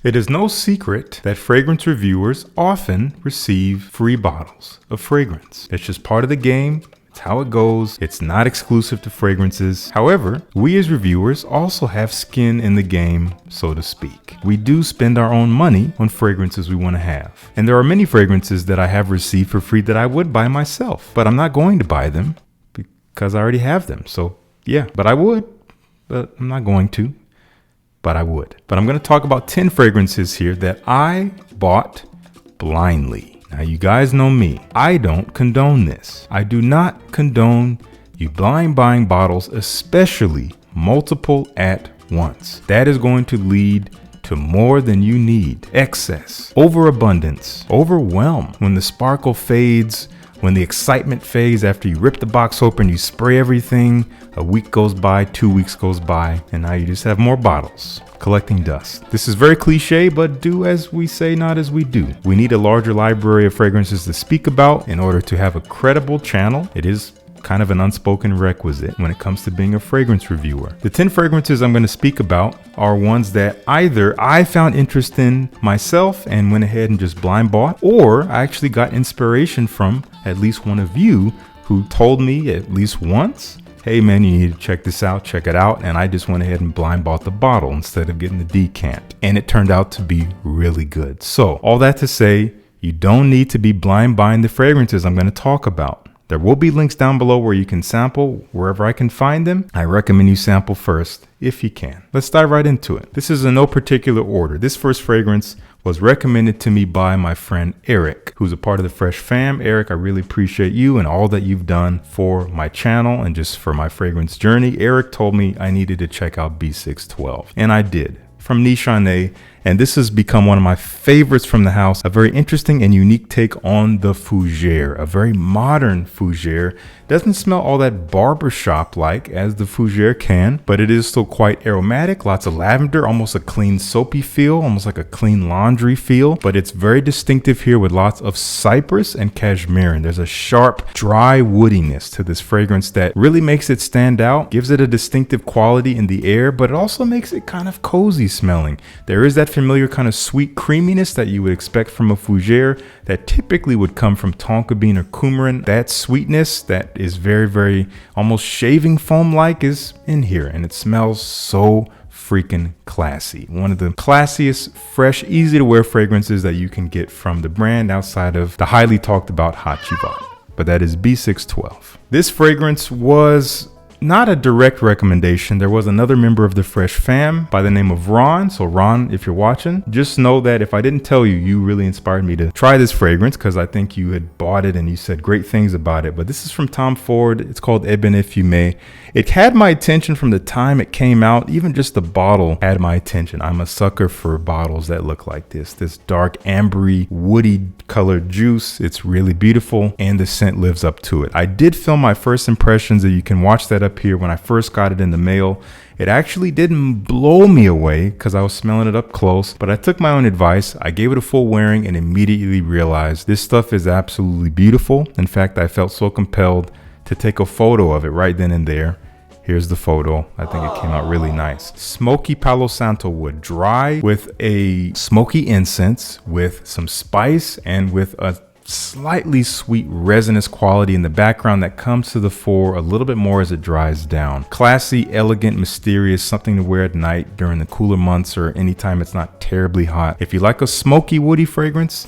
It is no secret that fragrance reviewers often receive free bottles of fragrance. It's just part of the game. It's how it goes. It's not exclusive to fragrances. However, we as reviewers also have skin in the game, so to speak. We do spend our own money on fragrances we want to have. And there are many fragrances that I have received for free that I would buy myself, but I'm not going to buy them because I already have them. So yeah, but I would, but I'm not going to. But I would. But I'm going to talk about 10 fragrances here that I bought blindly. Now, you guys know me. I don't condone this. I do not condone you blind buying bottles, especially multiple at once. That is going to lead to more than you need. Excess, overabundance, overwhelm. When the sparkle fades, when the excitement fades after you rip the box open, you spray everything, a week goes by, 2 weeks goes by, and now you just have more bottles collecting dust. This is very cliche, but do as we say, not as we do. We need a larger library of fragrances to speak about in order to have a credible channel. It is kind of an unspoken requisite when it comes to being a fragrance reviewer. The 10 fragrances I'm going to speak about are ones that either I found interest in myself and went ahead and just blind bought, or I actually got inspiration from at least one of you who told me at least once, hey man, you need to check this out, check it out. And I just went ahead and blind bought the bottle instead of getting the decant. And it turned out to be really good. So all that to say, you don't need to be blind buying the fragrances I'm going to talk about. There will be links down below where you can sample wherever I can find them. I recommend you sample first if you can. Let's dive right into it. This is in no particular order. This first fragrance was recommended to me by my friend Eric, who's a part of the Fresh Fam. Eric, I really appreciate you and all that you've done for my channel and just for my fragrance journey. Eric told me I needed to check out B612, and I did. From Nishane, and this has become one of my favorites from the house. A very interesting and unique take on the fougere, a very modern fougere. Doesn't smell all that barbershop like as the fougere can, but it is still quite aromatic. Lots of lavender, almost a clean soapy feel, almost like a clean laundry feel, but it's very distinctive here with lots of cypress and cashmere. And there's a sharp, dry woodiness to this fragrance that really makes it stand out, gives it a distinctive quality in the air, but it also makes it kind of cozy smelling. There is that familiar kind of sweet creaminess that you would expect from a fougere that typically would come from tonka bean or coumarin. That sweetness that is very, very almost shaving foam like is in here, and it smells so freaking classy. One of the classiest, fresh, easy to wear fragrances that you can get from the brand outside of the highly talked about Hot Chivat. But that is B612. This fragrance was not a direct recommendation. There was another member of the Fresh Fam by the name of Ron. So Ron, if you're watching, just know that if I didn't tell you, you really inspired me to try this fragrance because I think you had bought it and you said great things about it. But this is from Tom Ford. It's called Ébène Fume. It had my attention from the time it came out. Even just the bottle had my attention. I'm a sucker for bottles that look like this dark ambery, woody colored juice. It's really beautiful and the scent lives up to it. I did film my first impressions, and you can watch that up here. When I first got it in the mail, it actually didn't blow me away because I was smelling it up close, but I took my own advice. I gave it a full wearing and immediately realized this stuff is absolutely beautiful. In fact, I felt so compelled to take a photo of it right then and there. Here's the photo. I think it came out really nice. Smoky Palo Santo wood, dry with a smoky incense with some spice and with a slightly sweet resinous quality in the background that comes to the fore a little bit more as it dries down. Classy, elegant, mysterious, something to wear at night during the cooler months or anytime it's not terribly hot. If you like a smoky, woody fragrance,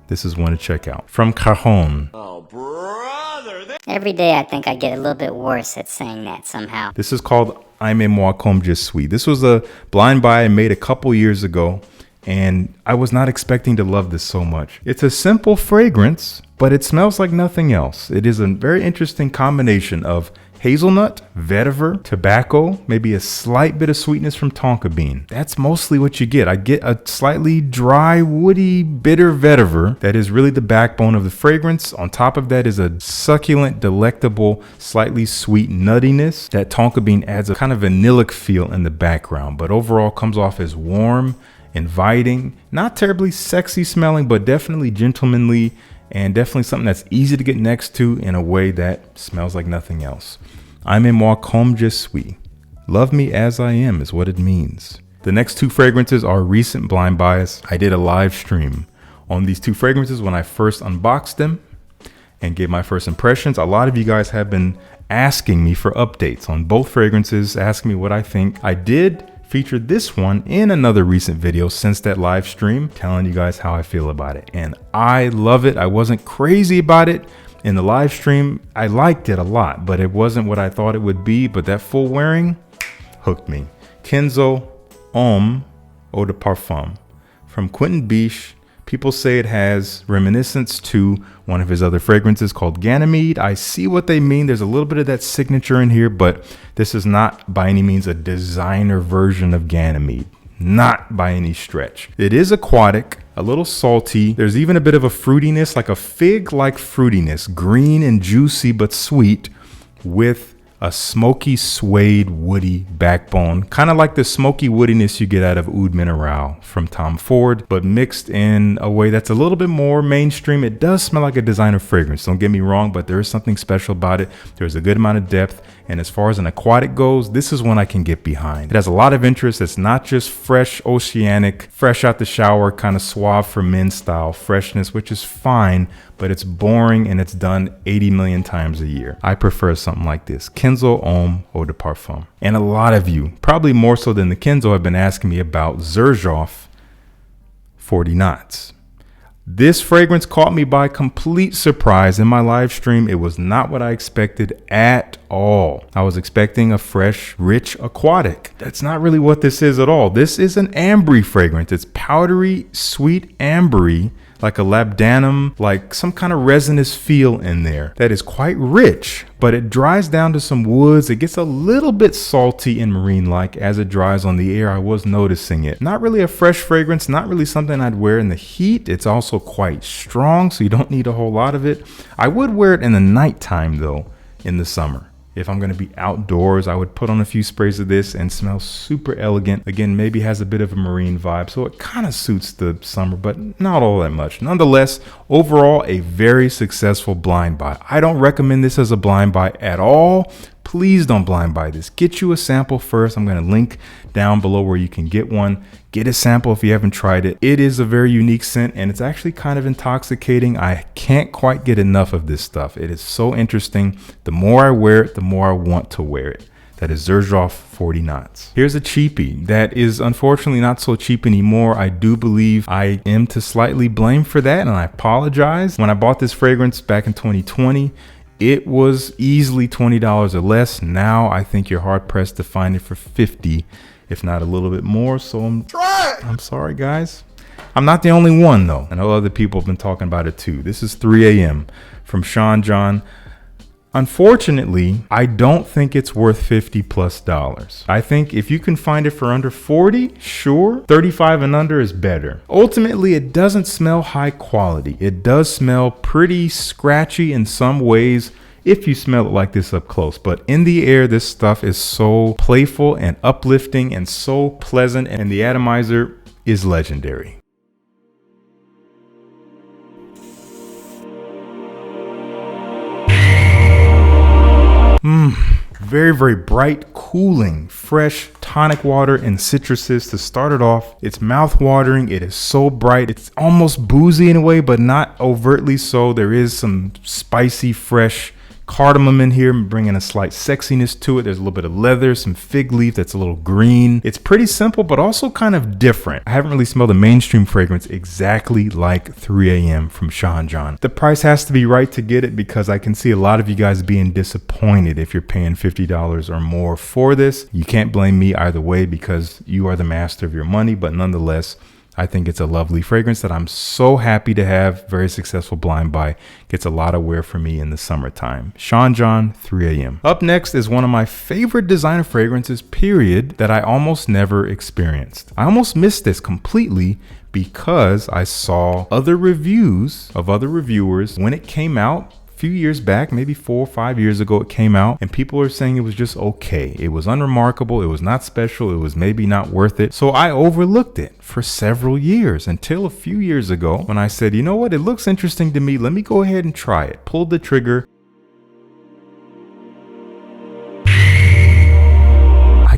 this is one to check out. From Cajon. Oh, brother. Every day I think I get a little bit worse at saying that somehow. This is called Homme Je Suis. This was a blind buy I made a couple years ago, and I was not expecting to love this so much. It's a simple fragrance, but it smells like nothing else. It is a very interesting combination of hazelnut, vetiver, tobacco, maybe a slight bit of sweetness from tonka bean. That's mostly what you get. I get a slightly dry, woody, bitter vetiver that is really the backbone of the fragrance. On top of that is a succulent, delectable, slightly sweet nuttiness. That tonka bean adds a kind of vanillic feel in the background, but overall comes off as warm, inviting, not terribly sexy smelling, but definitely gentlemanly, and definitely something that's easy to get next to in a way that smells like nothing else. Homme Je Suis. Love me as I am is what it means. The next two fragrances are recent blind buys. I did a live stream on these two fragrances when I first unboxed them and gave my first impressions. A lot of you guys have been asking me for updates on both fragrances, asking me what I think. I did feature this one in another recent video since that live stream, telling you guys how I feel about it. And I love it. I wasn't crazy about it in the live stream. I liked it a lot, but it wasn't what I thought it would be. But that full wearing hooked me. Kenzo Homme Eau de Parfum from Quentin Biche. People say it has reminiscence to one of his other fragrances called Ganymede. I see what they mean. There's a little bit of that signature in here, but this is not by any means a designer version of Ganymede. Not by any stretch. It is aquatic, a little salty. There's even a bit of a fruitiness, like a fig-like fruitiness, green and juicy but sweet, with a smoky, suede, woody backbone, kind of like the smoky woodiness you get out of Oud Mineral from Tom Ford, but mixed in a way that's a little bit more mainstream. It does smell like a designer fragrance, don't get me wrong, but there is something special about it. There's a good amount of depth, and as far as an aquatic goes, this is one I can get behind. It has a lot of interest. It's not just fresh, oceanic, fresh out the shower, kind of suave for men style freshness, which is fine, but it's boring and it's done 80 million times a year. I prefer something like this. Kenzo Homme Eau de Parfum. And a lot of you, probably more so than the Kenzo, have been asking me about Xerjoff 40 Knots. This fragrance caught me by complete surprise in my live stream. It was not what I expected at all. I was expecting a fresh, rich aquatic. That's not really what this is at all. This is an ambery fragrance. It's powdery, sweet ambery, like a labdanum, like some kind of resinous feel in there that is quite rich, but it dries down to some woods. It gets a little bit salty and marine-like as it dries on the air. I was noticing it. Not really a fresh fragrance, not really something I'd wear in the heat. It's also quite strong, so you don't need a whole lot of it. I would wear it in the nighttime though, in the summer. If I'm going to be outdoors, I would put on a few sprays of this and smell super elegant. Again, maybe has a bit of a marine vibe, so it kind of suits the summer, but not all that much. Nonetheless, overall, a very successful blind buy. I don't recommend this as a blind buy at all. Please don't blind buy this. Get you a sample first. I'm going to link down below where you can get one. Get a sample if you haven't tried it. It is a very unique scent and it's actually kind of intoxicating. I can't quite get enough of this stuff. It is so interesting. The more I wear it, the more I want to wear it. That is Xerjoff 40 Knots. Here's a cheapie that is unfortunately not so cheap anymore. I do believe I am to slightly blame for that, and I apologize. When I bought this fragrance back in 2020, it was easily $20 or less. Now I think you're hard pressed to find it for $50, if not a little bit more. So I'm sorry, guys. I'm not the only one though. I know other people have been talking about it too. This is 3 a.m. from Sean John. Unfortunately, I don't think it's worth $50+. I think if you can find it for under 40, sure. 35 and under is better. Ultimately, it doesn't smell high quality. It does smell pretty scratchy in some ways if you smell it like this up close. But in the air, this stuff is so playful and uplifting and so pleasant, and the atomizer is legendary. Very, very bright, cooling, fresh tonic water and citruses to start it off. It's mouth-watering. It is so bright. It's almost boozy in a way, but not overtly so. There is some spicy, fresh cardamom in here, bringing a slight sexiness to it. There's a little bit of leather, some fig leaf that's a little green. It's pretty simple, but also kind of different. I haven't really smelled a mainstream fragrance exactly like 3 a.m. from Sean John. The price has to be right to get it, because I can see a lot of you guys being disappointed if you're paying $50 or more for this. You can't blame me either way, because you are the master of your money, but nonetheless, I think it's a lovely fragrance that I'm so happy to have. Very successful blind buy. Gets a lot of wear for me in the summertime. Sean John, 3 a.m. Up next is one of my favorite designer fragrances, period, that I almost never experienced. I almost missed this completely because I saw other reviews of other reviewers when it came out. Few years back, maybe 4 or 5 years ago, it came out and people are saying it was just okay. It was unremarkable. It was not special. It was maybe not worth it. So I overlooked it for several years until a few years ago when I said, you know what? It looks interesting to me. Let me go ahead and try it. Pulled the trigger.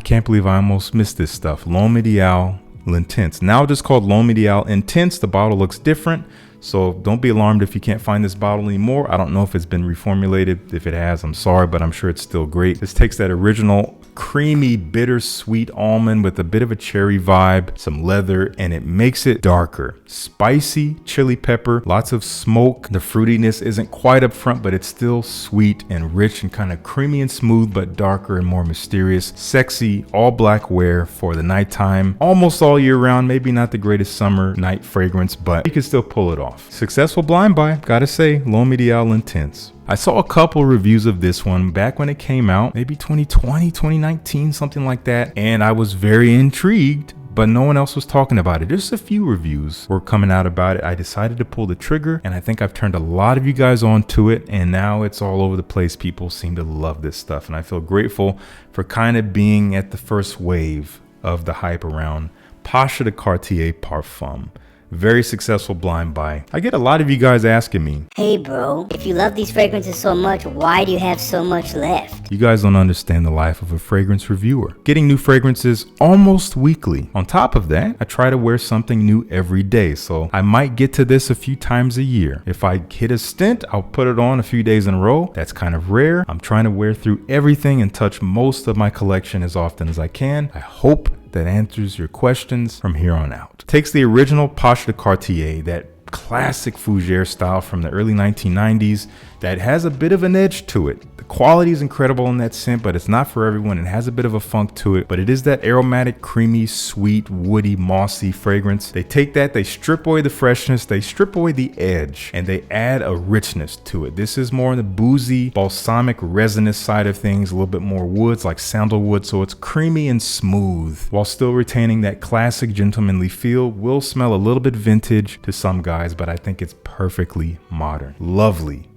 I can't believe I almost missed this stuff. L'Homme Ideal L'Intense. Now just called L'Homme Ideal Intense. The bottle looks different, so don't be alarmed if you can't find this bottle anymore. I don't know if it's been reformulated. If it has, I'm sorry, but I'm sure it's still great. This takes that original creamy, bittersweet almond with a bit of a cherry vibe, some leather, and it makes it darker. Spicy chili pepper, lots of smoke. The fruitiness isn't quite up front, but it's still sweet and rich and kind of creamy and smooth, but darker and more mysterious. Sexy, all black wear for the nighttime, almost all year round. Maybe not the greatest summer night fragrance, but you can still pull it off. Successful blind buy, gotta say. L'Homme Ideal Intense. I saw a couple reviews of this one back when it came out, maybe 2020, 2019, something like that. And I was very intrigued, but no one else was talking about it. Just a few reviews were coming out about it. I decided to pull the trigger, and I think I've turned a lot of you guys onto it, and now it's all over the place. People seem to love this stuff, and I feel grateful for kind of being at the first wave of the hype around Pasha de Cartier Parfum. Very successful blind buy. I get a lot of you guys asking me, hey bro, if you love these fragrances so much, why do you have so much left? you guys don't understand the life of a fragrance reviewer. Getting new fragrances almost weekly. On top of that, I try to wear something new every day, so I might get to this a few times a year. If I hit a stint, I'll put it on a few days in a row. That's kind of rare. I'm trying to wear through everything and touch most of my collection as often as I can. I hope that answers your questions from here on out. Takes the original Pasha de Cartier, that classic fougere style from the early 1990s that has a bit of an edge to it. The quality is incredible in that scent, but it's not for everyone. It has a bit of a funk to it, but it is that aromatic, creamy, sweet, woody, mossy fragrance. They take that, they strip away the freshness, they strip away the edge, and they add a richness to it. This is more on the boozy, balsamic, resinous side of things, a little bit more woods like sandalwood, so it's creamy and smooth while still retaining that classic gentlemanly feel. Will smell a little bit vintage to some guys, but I think it's perfectly modern. Lovely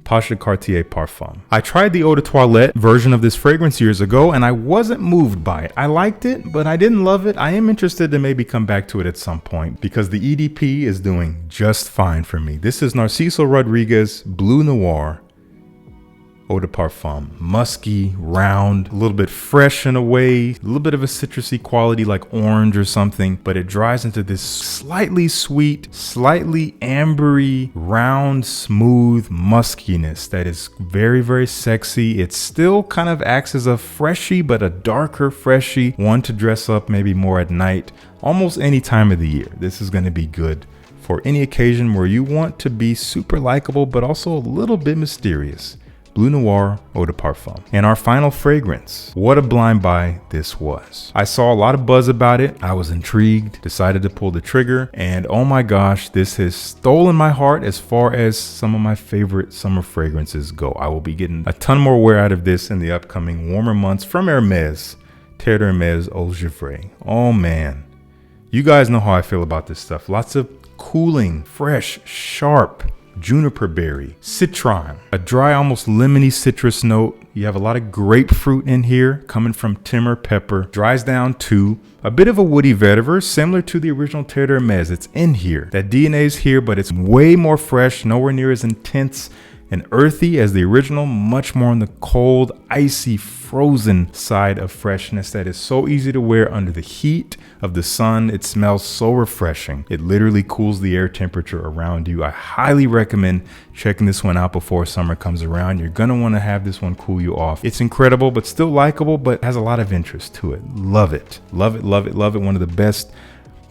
Pasha de Cartier Parfum. I tried the Eau de Toilette version of this fragrance years ago, and I wasn't moved by it. I liked it, but I didn't love it. I am interested to maybe come back to it at some point because the EDP is doing just fine for me. This is Narciso Rodriguez Bleu Noir Eau de Parfum. Musky, round, a little bit fresh in a way, a little bit of a citrusy quality like orange or something, but it dries into this slightly sweet, slightly ambery, round, smooth muskiness that is very, very sexy. It still kind of acts as a freshie, but a darker freshie, one to dress up maybe more at night, almost any time of the year. This is going to be good for any occasion where you want to be super likable, but also a little bit mysterious. Bleu Noir Eau de Parfum. And our final fragrance. What a blind buy this was. I saw a lot of buzz about it. I was intrigued, decided to pull the trigger, and oh my gosh, this has stolen my heart as far as some of my favorite summer fragrances go. I will be getting a ton more wear out of this in the upcoming warmer months from Hermès Terre, Hermès Eau Givree. Oh man, you guys know how I feel about this stuff. Lots of cooling, fresh, sharp, juniper berry, citron, a dry, almost lemony citrus note. You have a lot of grapefruit in here coming from timber pepper. Dries down to a bit of a woody vetiver, similar to the original Terre d'Hermès. It's in here. That DNA is here, but it's way more fresh, nowhere near as intense and earthy as the original, much more on the cold, icy, frozen side of freshness that is so easy to wear under the heat of the sun. It smells so refreshing. It literally cools the air temperature around you. I highly recommend checking this one out before summer comes around. You're gonna want to have this one cool you off. It's incredible, but still likable, but has a lot of interest to it. Love it. Love it, love it, love it. One of the best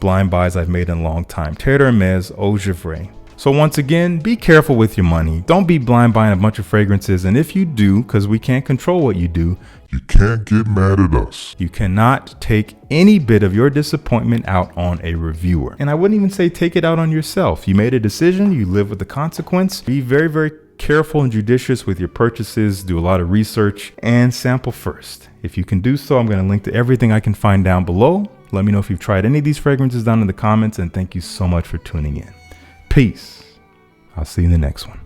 blind buys I've made in a long time. Terre d'Hermès Eau Givree. So once again, be careful with your money. Don't be blind buying a bunch of fragrances. And if you do, because we can't control what you do, you can't get mad at us. You cannot take any bit of your disappointment out on a reviewer. And I wouldn't even say take it out on yourself. You made a decision, you live with the consequence. Be very, very careful and judicious with your purchases. Do a lot of research and sample first. If you can do so, I'm going to link to everything I can find down below. Let me know if you've tried any of these fragrances down in the comments, and thank you so much for tuning in. Peace. I'll see you in the next one.